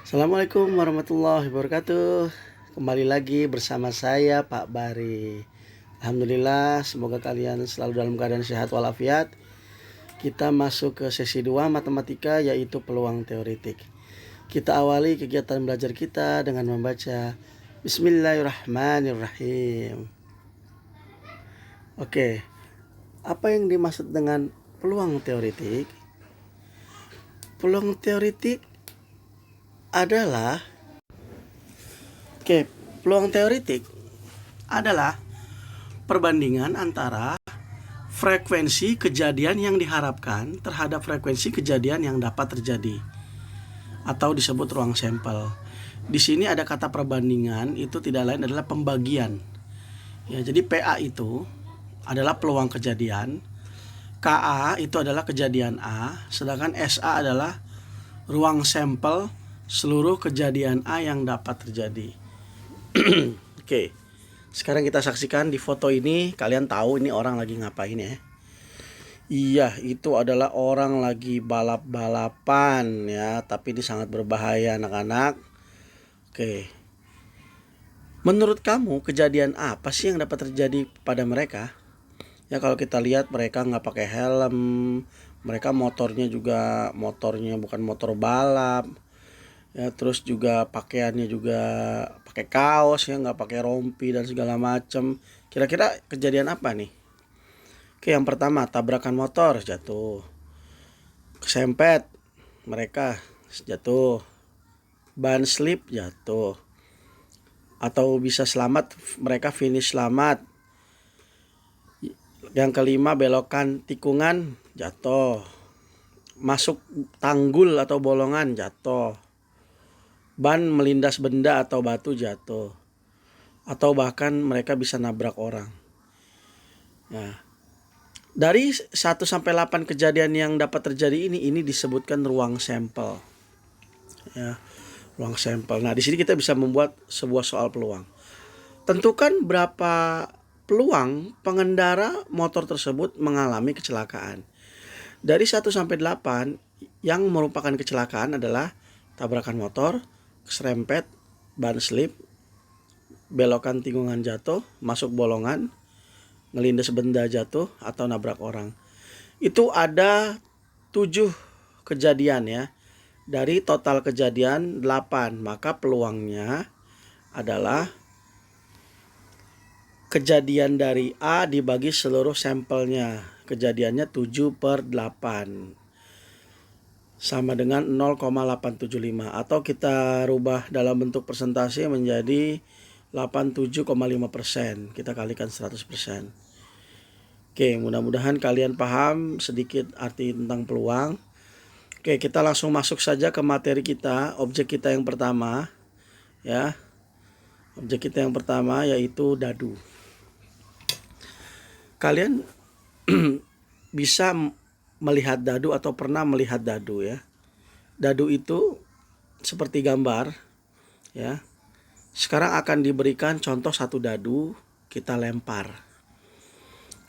Assalamualaikum warahmatullahi wabarakatuh. Kembali lagi bersama saya Pak Bari. Alhamdulillah, semoga kalian selalu dalam keadaan sehat walafiat. Kita masuk ke sesi 2 matematika, yaitu peluang teoretik. Kita awali kegiatan belajar kita dengan membaca Bismillahirrahmanirrahim. Oke, apa yang dimaksud dengan peluang teoretik? Peluang teoretik adalah peluang teoretik adalah perbandingan antara frekuensi kejadian yang diharapkan terhadap frekuensi kejadian yang dapat terjadi, atau disebut ruang sampel. Di sini ada kata perbandingan, itu tidak lain adalah pembagian. Ya, jadi PA itu adalah peluang kejadian, KA itu adalah kejadian A, sedangkan SA adalah ruang sampel seluruh kejadian A yang dapat terjadi. Oke. Sekarang kita saksikan di foto ini, kalian tahu ini orang lagi ngapain ya? Iya, itu adalah orang lagi balap-balapan ya, tapi ini sangat berbahaya anak-anak. Oke. Menurut kamu kejadian apa sih yang dapat terjadi pada mereka? Ya kalau kita lihat mereka nggak pakai helm, mereka motornya bukan motor balap. Ya, terus juga pakaiannya juga pakai kaos ya, nggak pakai rompi dan segala macam. Kira-kira kejadian apa nih? Oke, yang pertama tabrakan motor, jatuh. Kesempet, mereka jatuh. Ban slip, jatuh. Atau bisa selamat, mereka finish selamat. Yang kelima belokan tikungan, jatuh. Masuk tanggul atau bolongan, jatuh. Ban melindas benda atau batu, jatuh. Atau bahkan mereka bisa nabrak orang. Nah, dari 1 sampai 8 kejadian yang dapat terjadi ini disebutkan ruang sampel. Ya, ruang sampel. Nah, di sini kita bisa membuat sebuah soal peluang. Tentukan berapa peluang pengendara motor tersebut mengalami kecelakaan. Dari 1 sampai 8 yang merupakan kecelakaan adalah tabrakan motor, keserempet, ban slip, belokan tikungan jatuh, masuk bolongan, ngelindas benda jatuh, atau nabrak orang. Itu ada 7 kejadian ya. Dari total kejadian 8, maka peluangnya adalah kejadian dari A dibagi seluruh sampelnya. Kejadiannya 7/8. Sama dengan 0,875, atau kita rubah dalam bentuk persentase menjadi 87,5%. Kita kalikan 100%. Oke, mudah-mudahan kalian paham sedikit arti tentang peluang. Oke, kita langsung masuk saja ke materi kita, objek kita yang pertama ya. Objek kita yang pertama yaitu dadu. Kalian bisa melihat dadu atau pernah melihat dadu ya. Dadu itu seperti gambar ya. Sekarang akan diberikan contoh satu dadu, kita lempar.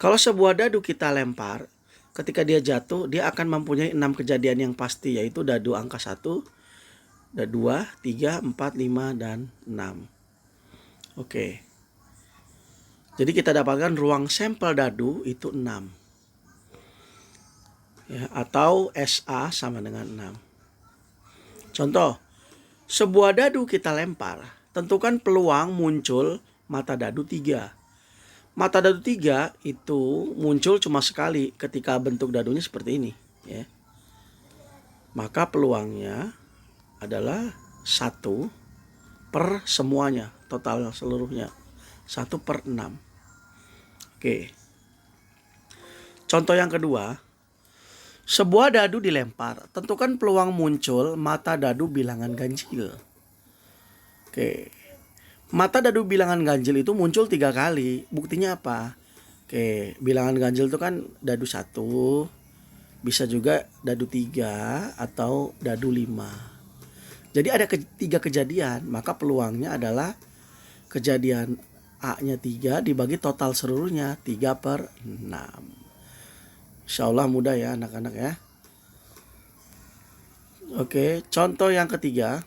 Kalau sebuah dadu kita lempar, ketika dia jatuh, dia akan mempunyai 6 kejadian yang pasti, yaitu dadu angka 1, dadu 2, 3, 4, 5, dan 6. Oke. Jadi kita dapatkan ruang sampel dadu itu 6. Ya, atau SA sama dengan 6. Contoh, sebuah dadu kita lempar, tentukan peluang muncul mata dadu 3. Mata dadu 3 itu muncul cuma sekali ketika bentuk dadunya seperti ini ya. Maka peluangnya adalah 1 per semuanya, total seluruhnya 1/6. Oke. Contoh yang kedua, sebuah dadu dilempar, tentukan peluang muncul mata dadu bilangan ganjil. Oke. Mata dadu bilangan ganjil itu muncul 3 kali. Buktinya apa? Oke, bilangan ganjil itu kan dadu 1, bisa juga dadu 3, atau dadu 5. Jadi ada 3 kejadian, maka peluangnya adalah kejadian A-nya 3 dibagi total seluruhnya 3/6. Insya Allah mudah ya anak-anak ya. Oke, contoh yang ketiga.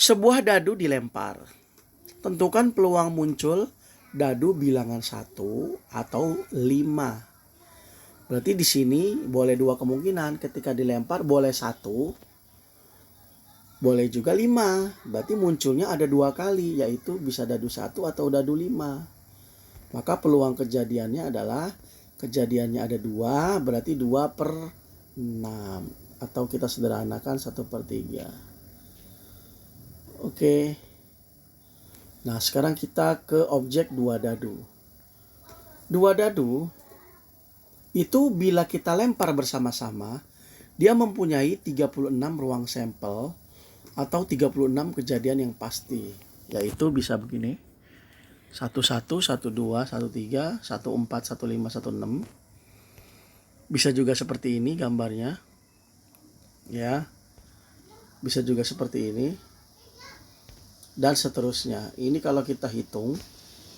Sebuah dadu dilempar. Tentukan peluang muncul dadu bilangan 1 atau 5. Berarti di sini boleh dua kemungkinan, ketika dilempar boleh 1, boleh juga 5. Berarti munculnya ada 2 kali, yaitu bisa dadu 1 atau dadu 5. Maka peluang kejadiannya adalah kejadiannya ada 2, berarti 2/6. Atau kita sederhanakan 1/3. Oke. Nah, sekarang kita ke objek 2 dadu. 2 dadu itu bila kita lempar bersama-sama, dia mempunyai 36 ruang sampel atau 36 kejadian yang pasti. Yaitu bisa begini. 11, 12, 13, 14, 15, 16. Bisa juga seperti ini gambarnya. Ya. Bisa juga seperti ini. Dan seterusnya. Ini kalau kita hitung,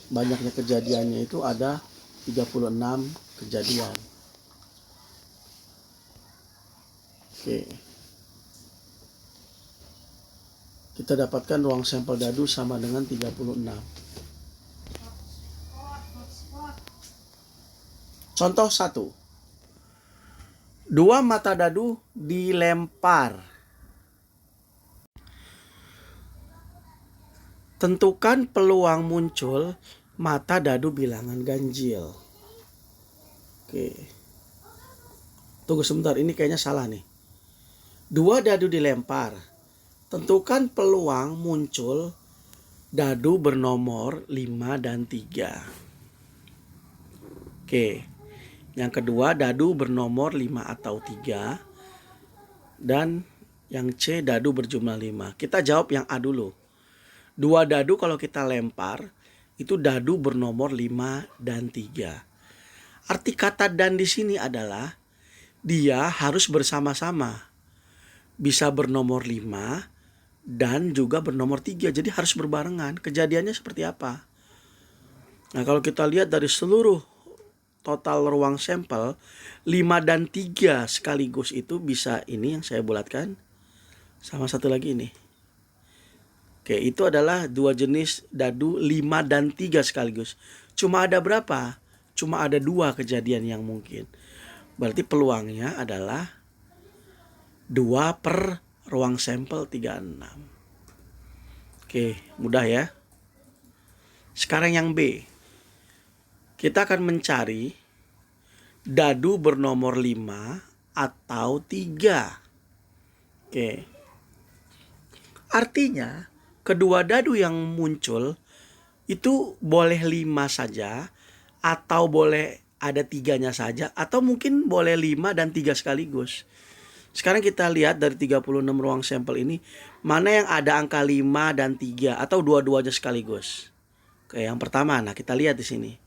banyaknya kejadiannya itu ada 36 kejadian. Oke. Kita dapatkan ruang sampel dadu sama dengan 36. Contoh 1. 2 mata dadu dilempar. Tentukan peluang muncul mata dadu bilangan ganjil. Oke. Tunggu sebentar, ini kayaknya salah nih. 2 dadu dilempar. Tentukan peluang muncul dadu bernomor 5 dan 3. Oke. Yang kedua, dadu bernomor 5 atau 3. Dan yang C, dadu berjumlah 5. Kita jawab yang A dulu. 2 dadu kalau kita lempar, itu dadu bernomor 5 dan 3. Arti kata dan di sini adalah dia harus bersama-sama. Bisa bernomor 5 dan juga bernomor 3. Jadi harus berbarengan. Kejadiannya seperti apa? Nah, kalau kita lihat dari seluruh total ruang sampel, 5 dan 3 sekaligus itu bisa ini yang saya bulatkan. Sama satu lagi ini. Oke, itu adalah 2 jenis dadu 5 dan 3 sekaligus. Cuma ada berapa? Cuma ada 2 kejadian yang mungkin. Berarti peluangnya adalah 2 per ruang sampel 36. Oke, mudah ya. Sekarang yang B. Kita akan mencari dadu bernomor 5 atau 3. Oke. Artinya, kedua dadu yang muncul itu boleh 5 saja, atau boleh ada 3-nya saja, atau mungkin boleh 5 dan 3 sekaligus. Sekarang kita lihat dari 36 ruang sampel ini, mana yang ada angka 5 dan 3 atau dua-duanya sekaligus. Oke, yang pertama, nah kita lihat di sini.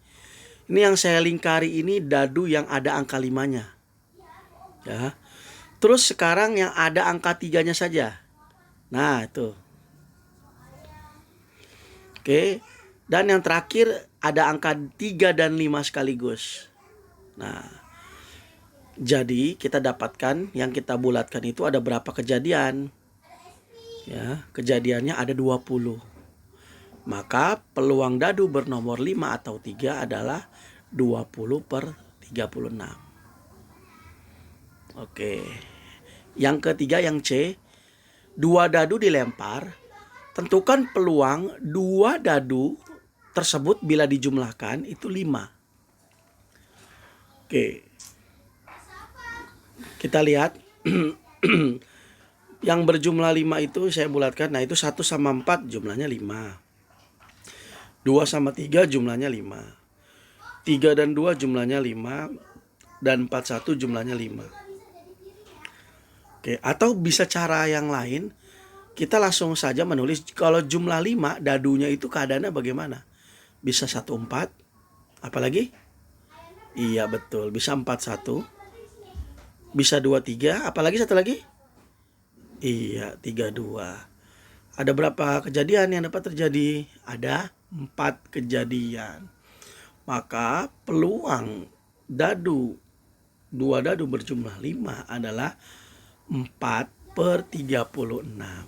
Ini yang saya lingkari ini dadu yang ada angka 5-nya. Ya. Terus sekarang yang ada angka 3-nya saja. Nah, itu. Oke. Dan yang terakhir ada angka 3 dan 5 sekaligus. Nah, jadi kita dapatkan yang kita bulatkan itu ada berapa kejadian? Ya, kejadiannya ada 20. Maka peluang dadu bernomor 5 atau 3 adalah 20/36. Oke. Yang ketiga yang C, 2 dadu dilempar. Tentukan peluang 2 dadu tersebut bila dijumlahkan itu 5. Oke. Kita lihat. Yang berjumlah 5 itu saya bulatkan. Nah, itu 1 sama 4 jumlahnya 5. 2 sama 3 jumlahnya 5. 3 dan 2 jumlahnya 5. Dan 41 jumlahnya 5. Oke, atau bisa cara yang lain. Kita langsung saja menulis kalau jumlah 5 dadunya itu keadaannya bagaimana? Bisa 14. Apalagi? Iya betul, bisa 41. Bisa 23. Apalagi satu lagi? Iya 32. Ada berapa kejadian yang dapat terjadi? Ada 4 kejadian. Maka peluang dadu 2 dadu berjumlah 5 adalah 4/36.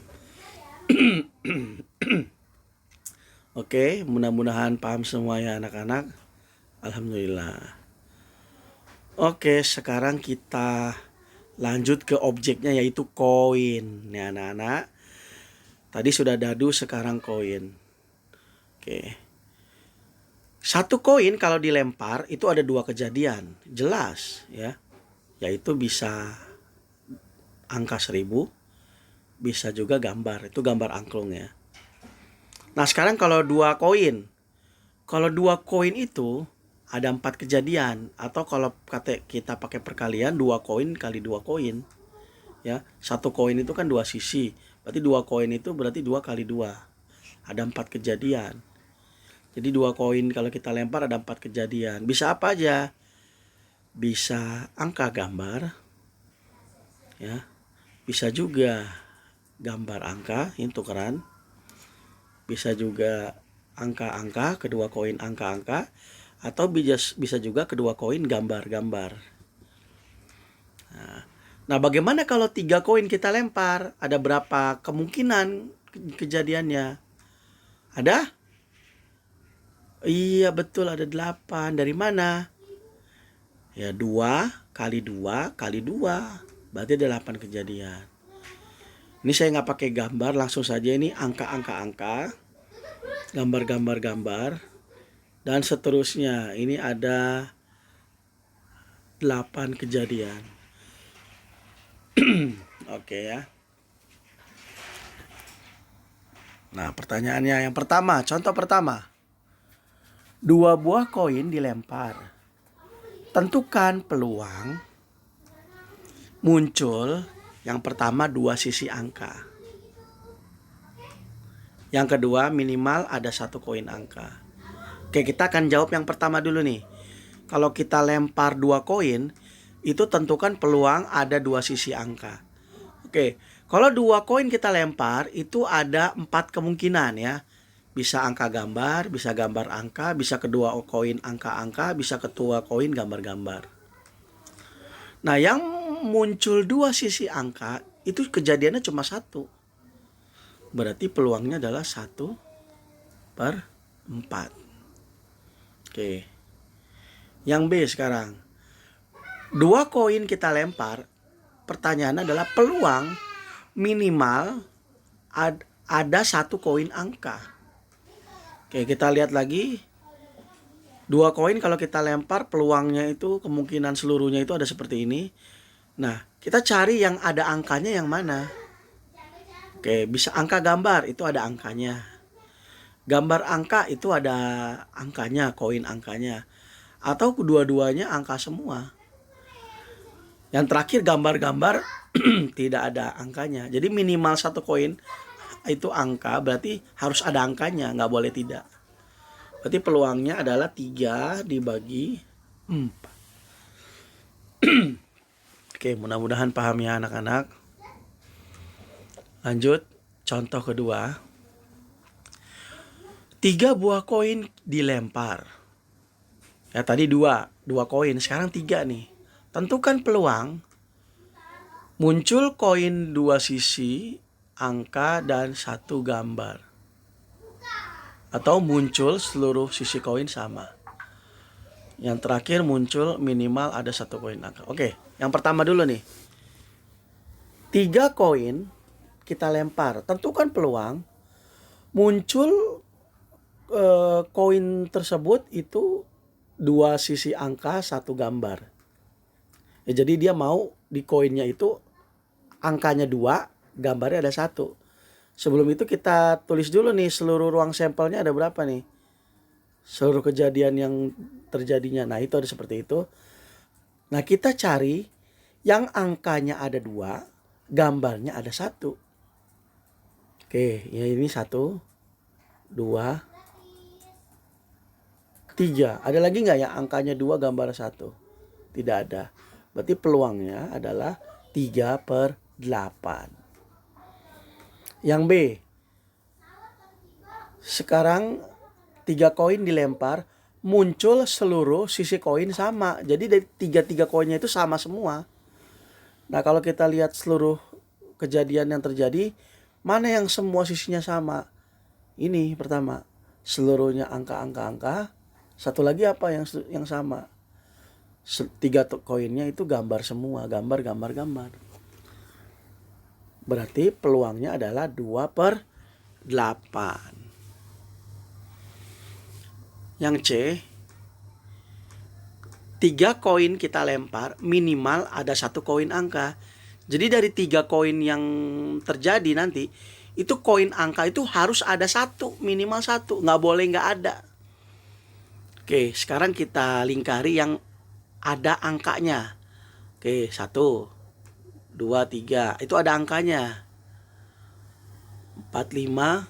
Oke, mudah-mudahan paham semua ya anak-anak. Alhamdulillah. Oke, sekarang kita lanjut ke objeknya yaitu koin. Nih anak-anak. Tadi sudah dadu, sekarang koin. Oke. Satu koin kalau dilempar itu ada dua kejadian. Jelas ya. Yaitu bisa angka 1000, bisa juga gambar. Itu gambar angklung ya. Nah sekarang kalau dua koin. Kalau dua koin itu ada 4 kejadian. Atau kalau kita pakai perkalian 2 koin kali 2 koin. Ya, satu koin itu kan 2 sisi. Berarti 2 koin itu berarti 2 kali 2. Ada 4 kejadian. Jadi 2 koin kalau kita lempar ada 4 kejadian. Bisa apa aja? Bisa angka gambar. Ya. Bisa juga gambar angka, ini tukeran. Bisa juga angka-angka, kedua koin angka-angka, atau bisa juga kedua koin gambar-gambar. Nah, bagaimana kalau 3 koin kita lempar? Ada berapa kemungkinan kejadiannya? Ada? Iya betul, ada 8. Dari mana? Ya 2 kali 2 kali 2. Berarti ada 8 kejadian. Ini saya nggak pakai gambar, langsung saja ini angka-angka-angka, gambar-gambar-gambar, dan seterusnya. Ini ada 8 kejadian. Oke ya. Nah pertanyaannya yang pertama, contoh pertama. 2 buah koin dilempar. Tentukan peluang muncul yang pertama 2 sisi angka. Yang kedua minimal ada 1 koin angka. Oke, kita akan jawab yang pertama dulu nih. Kalau kita lempar 2 koin, itu tentukan peluang ada 2 sisi angka. Oke, kalau 2 koin kita lempar, itu ada 4 kemungkinan ya. Bisa angka gambar, bisa gambar angka, bisa kedua koin angka-angka, bisa kedua koin gambar-gambar. Nah, yang muncul 2 sisi angka itu kejadiannya cuma 1. Berarti peluangnya adalah 1/4. Oke. Yang B sekarang. 2 koin kita lempar. Pertanyaannya adalah peluang minimal ada 1 koin angka. Oke, kita lihat lagi. 2 koin kalau kita lempar peluangnya itu kemungkinan seluruhnya itu ada seperti ini. Nah, kita cari yang ada angkanya yang mana. Oke, bisa angka gambar itu ada angkanya. Gambar angka itu ada angkanya, koin angkanya. Atau kedua-duanya angka semua. Yang terakhir gambar-gambar tidak ada angkanya. Jadi minimal 1 koin itu angka, berarti harus ada angkanya, nggak boleh tidak. Berarti peluangnya adalah 3 dibagi 4. Oke, mudah-mudahan paham ya anak-anak. Lanjut, contoh kedua. 3 buah koin dilempar. Ya tadi 2 koin, sekarang 3 nih. Tentukan peluang muncul koin 2 sisi, angka, dan 1 gambar. Atau muncul seluruh sisi koin sama. Yang terakhir muncul minimal ada 1 koin angka. Oke, yang pertama dulu nih. 3 koin kita lempar. Tentukan peluang muncul koin tersebut itu 2 sisi angka, 1 gambar. Ya, jadi dia mau di koinnya itu angkanya 2, gambarnya ada 1. Sebelum itu kita tulis dulu nih seluruh ruang sampelnya ada berapa nih. Seluruh kejadian yang terjadinya. Nah itu ada seperti itu. Nah kita cari yang angkanya ada 2, gambarnya ada 1. Oke, ya ini 1, 2, 3. Ada lagi nggak yang angkanya 2, gambar 1? Tidak ada. Berarti peluangnya adalah 3/8. Yang B. Sekarang 3 koin dilempar, muncul seluruh sisi koin sama. Jadi dari 3 koinnya itu sama semua. Nah kalau kita lihat seluruh kejadian yang terjadi, Mana yang semua sisinya sama? Ini pertama, seluruhnya angka. Satu lagi apa yang sama? 3 koinnya itu gambar semua, gambar. Berarti peluangnya adalah 2/8. Yang C, 3 koin kita lempar, minimal ada 1 koin angka. Jadi dari 3 koin yang terjadi nanti, itu koin angka itu harus ada 1, minimal 1, nggak boleh nggak ada. Oke, sekarang kita lingkari yang ada angkanya. Oke, 1, 2, 3, itu ada angkanya. 4, 5,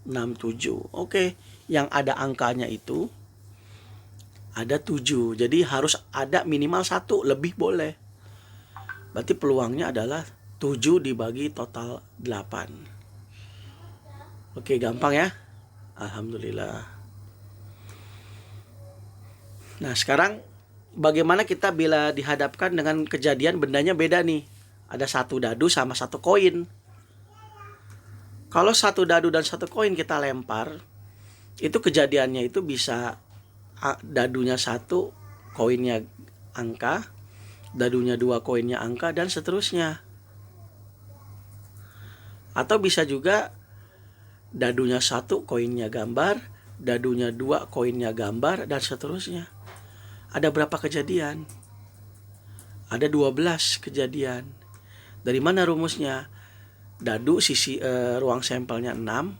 6, 7. Oke, yang ada angkanya itu ada 7. Jadi harus ada minimal 1, lebih boleh. Berarti peluangnya adalah 7 dibagi total 8. Oke, gampang ya. Alhamdulillah. Nah, sekarang bagaimana kita bila dihadapkan dengan kejadian bendanya beda nih. Ada 1 dadu sama 1 koin. Kalau 1 dadu dan 1 koin kita lempar, itu kejadiannya itu bisa dadunya 1, koinnya angka, dadunya 2, koinnya angka, dan seterusnya. Atau bisa juga dadunya 1, koinnya gambar, dadunya 2, koinnya gambar, dan seterusnya. Ada berapa kejadian? Ada 12 kejadian. Dari mana rumusnya? Dadu sisi ruang sampelnya 6,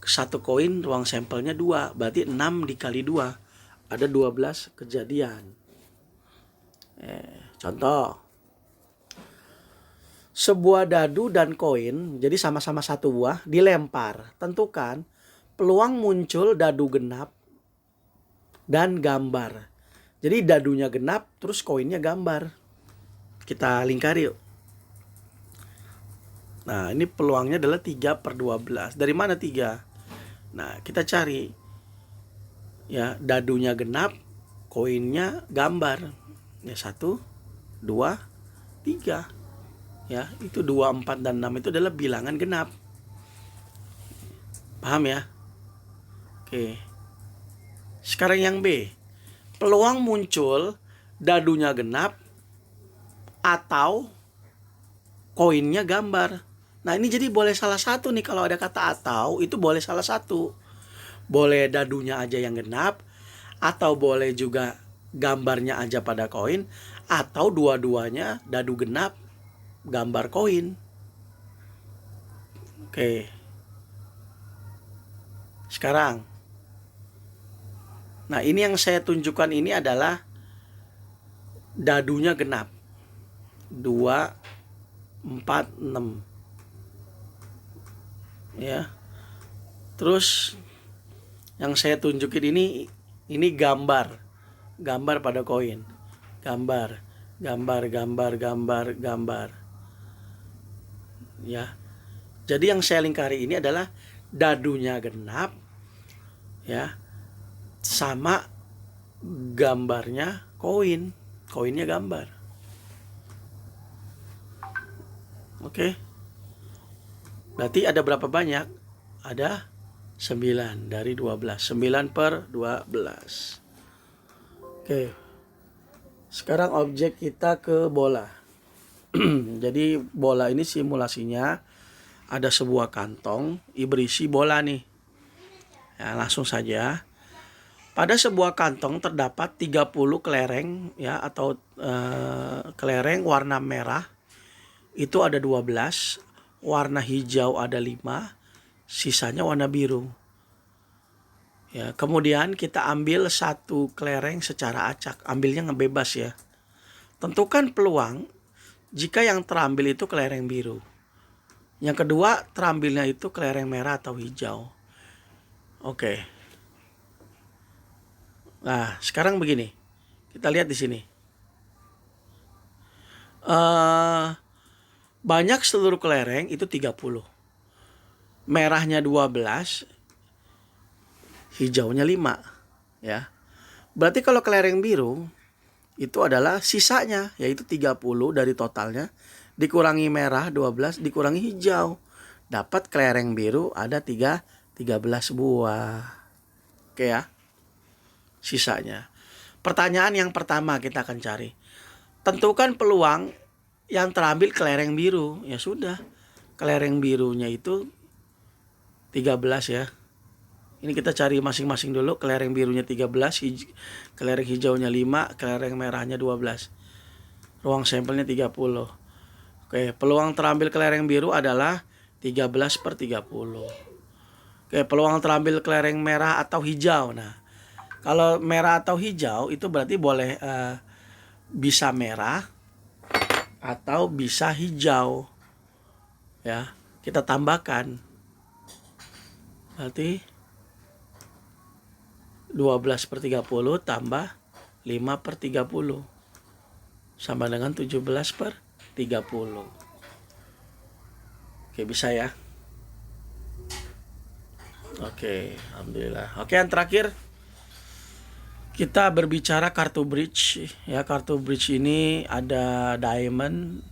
1 koin ruang sampelnya 2, berarti 6 dikali 2, ada 12 kejadian. Contoh, sebuah dadu dan koin, jadi sama-sama 1 buah, dilempar. Tentukan peluang muncul dadu genap dan gambar. Jadi dadunya genap, terus koinnya gambar. Kita lingkari yuk. Nah, ini peluangnya adalah 3/12. Dari mana 3? Nah, kita cari. Ya, dadunya genap, koinnya gambar. Ya, 1, 2, 3. Ya, itu 2, 4, dan 6 itu adalah bilangan genap. Paham ya? Oke. Sekarang yang B. Peluang muncul dadunya genap atau koinnya gambar. Nah, ini jadi boleh salah satu nih. Kalau ada kata atau, itu boleh salah satu. Boleh dadunya aja yang genap, atau boleh juga gambarnya aja pada koin, atau dua-duanya dadu genap, gambar koin. Oke. Sekarang, nah ini yang saya tunjukkan ini adalah dadunya genap. 2, 4, 6. Ya. Terus yang saya tunjukin ini gambar pada koin. Gambar. Ya. Jadi yang saya lingkari ini adalah dadunya genap, ya, sama gambarnya koin. Koinnya gambar. Oke. Berarti ada berapa banyak? Ada 9 dari 12. 9/12. Oke. Sekarang objek kita ke bola. Jadi bola ini simulasinya ada sebuah kantong berisi bola nih. Ya, langsung saja. Pada sebuah kantong terdapat 30 kelereng, ya, atau kelereng warna merah. Itu ada 12, warna hijau ada 5, sisanya warna biru. Ya, kemudian kita ambil 1 kelereng secara acak, ambilnya ngebebas ya. Tentukan peluang jika yang terambil itu kelereng biru. Yang kedua, terambilnya itu kelereng merah atau hijau. Oke. Nah, sekarang begini. Kita lihat di sini. Banyak seluruh kelereng itu 30. Merahnya 12, hijaunya 5, ya. Berarti kalau kelereng biru itu adalah sisanya, yaitu 30 dari totalnya, dikurangi merah 12, dikurangi hijau. dapat kelereng biru ada 13 buah. Oke ya. Sisanya. Pertanyaan yang pertama kita akan cari. Tentukan peluang yang terambil kelereng biru. Ya sudah. Kelereng birunya itu 13 ya. Ini kita cari masing-masing dulu. Kelereng birunya 13, kelereng hijaunya 5, kelereng merahnya 12. Ruang sampelnya 30. Oke, peluang terambil kelereng biru adalah 13/30. Oke, peluang terambil kelereng merah atau hijau. Nah, kalau merah atau hijau itu berarti boleh bisa merah atau bisa hijau. Ya, kita tambahkan. Berarti 12/30 tambah 5/30 sama dengan 17/30. Oke, bisa ya. Oke, alhamdulillah. Oke, yang terakhir kita berbicara kartu bridge ya. Kartu bridge ini ada diamond,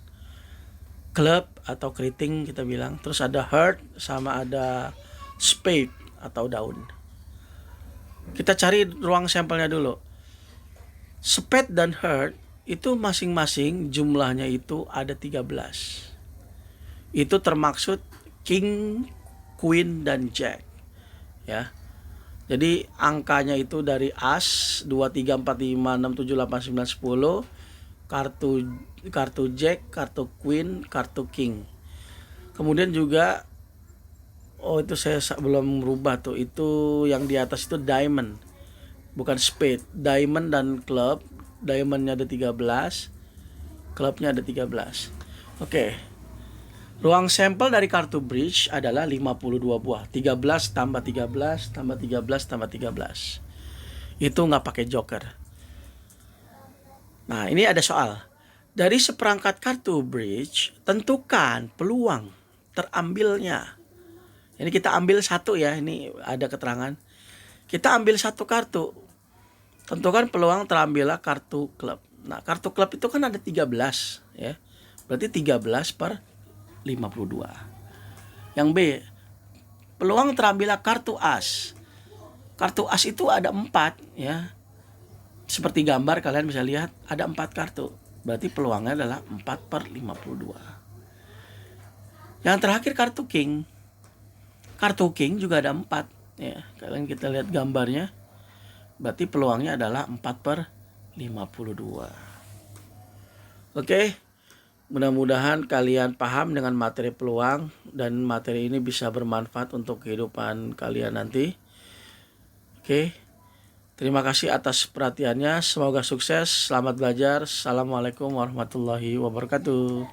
club atau keriting kita bilang, terus ada heart sama ada spade atau daun. Kita cari ruang sampelnya dulu. Spade dan heart itu masing-masing jumlahnya itu ada 13. Itu termaksud king, queen, dan jack ya. Jadi angkanya itu dari as 2, 3, 4, 5, 6, 7, 8, 9, 10. Kartu jack, kartu queen, kartu king. Kemudian juga itu saya belum merubah tuh. Itu yang di atas itu diamond, bukan spade. Diamond dan club. Diamondnya ada 13, clubnya ada 13. Oke. Ruang sampel dari kartu bridge adalah 52 buah. 13 tambah 13 tambah 13 tambah 13. Itu nggak pakai joker. Nah, ini ada soal. Dari seperangkat kartu bridge, tentukan peluang terambilnya. Ini kita ambil satu ya, ini ada keterangan. Kita ambil satu kartu. Tentukan peluang terambilnya kartu klub. Nah, kartu klub itu kan ada 13 ya. Berarti 13/52. Yang B, peluang terambilnya kartu as. Kartu as itu ada 4 ya. Seperti gambar kalian bisa lihat ada 4 kartu. Berarti peluangnya adalah 4/52. Yang terakhir kartu king. Kartu king juga ada 4 ya. Kalian kita lihat gambarnya. Berarti peluangnya adalah 4/52. Oke. Mudah-mudahan kalian paham dengan materi peluang dan materi ini bisa bermanfaat untuk kehidupan kalian nanti. Oke. Terima kasih atas perhatiannya. Semoga sukses. Selamat belajar. Assalamualaikum warahmatullahi wabarakatuh.